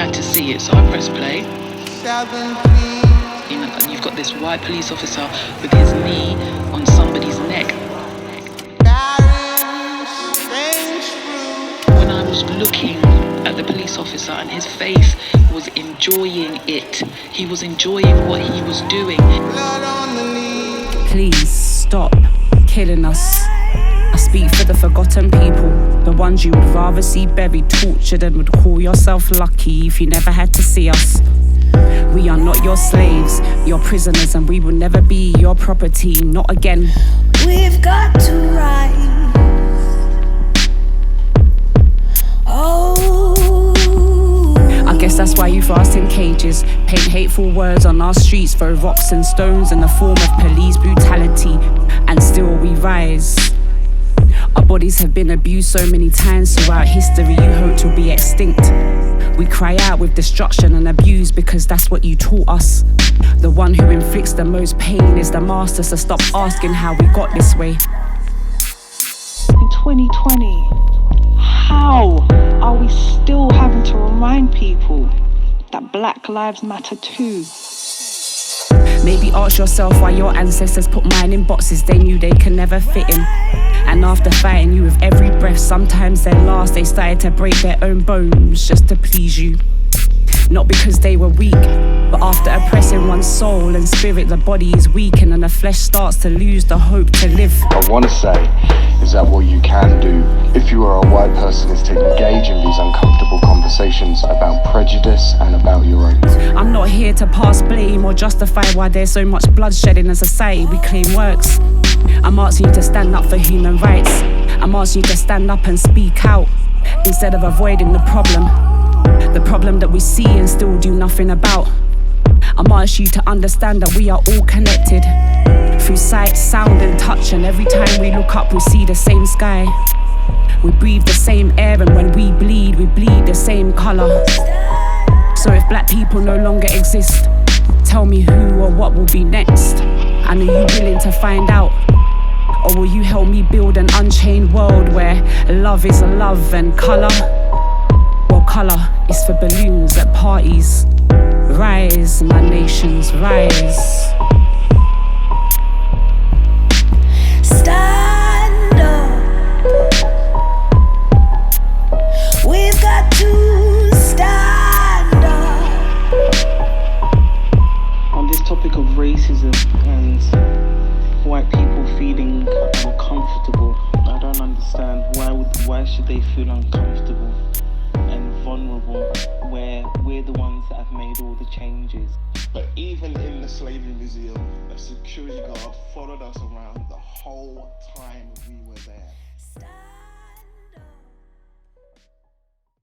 had to see it, so I pressed play. You know, and you've got this white police officer with his knee on somebody's neck. When I was looking at the police officer and his face was enjoying it. He was enjoying what he was doing. Please stop killing us. I speak for the forgotten people, the ones you would rather see buried, tortured, and would call yourself lucky if you never had to see us. We are not your slaves, your prisoners, and we will never be your property, not again. We've got to rise. I guess that's why you fast in cages, paint hateful words on our streets, throw rocks and stones in the form of police brutality, and still we rise. Our bodies have been abused so many times throughout history, you hope to be extinct. We cry out with destruction and abuse because that's what you taught us. The one who inflicts the most pain is the master, so stop asking how we got this way. In 2020, how are we still having to remind people that Black Lives Matter too? Maybe ask yourself why your ancestors put mine in boxes they knew they can never fit in. And after fighting you with every breath, sometimes their last, they started to break their own bones just to please you. Not because they were weak, but after oppressing one's soul and spirit, the body is weakened and the flesh starts to lose the hope to live. I want to say is that what you can do if you are a white person is to engage in these uncomfortable conversations about prejudice and about your own. I'm not here to pass blame or justify why there's so much bloodshed in a society we claim works. I'm asking you to stand up for human rights. I'm asking you to stand up and speak out instead of avoiding the problem. The problem that we see and still do nothing about. I'm asking you to understand that we are all connected through sight, sound and touch, and every time we look up we see the same sky. We breathe the same air, and when we bleed the same colour. So if black people no longer exist, tell me who or what will be next. And are you willing to find out? Or will you help me build an unchained world where love is love and colour? Well, colour is for balloons at parties. Rise, my nations, rise. Stand up. We've got to stand up. On this topic of racism and white people feeling uncomfortable, I don't understand why should they feel uncomfortable and vulnerable where we're the ones that have made all the changes. But even in the slavery museum, a security guard followed us around the whole time we were there.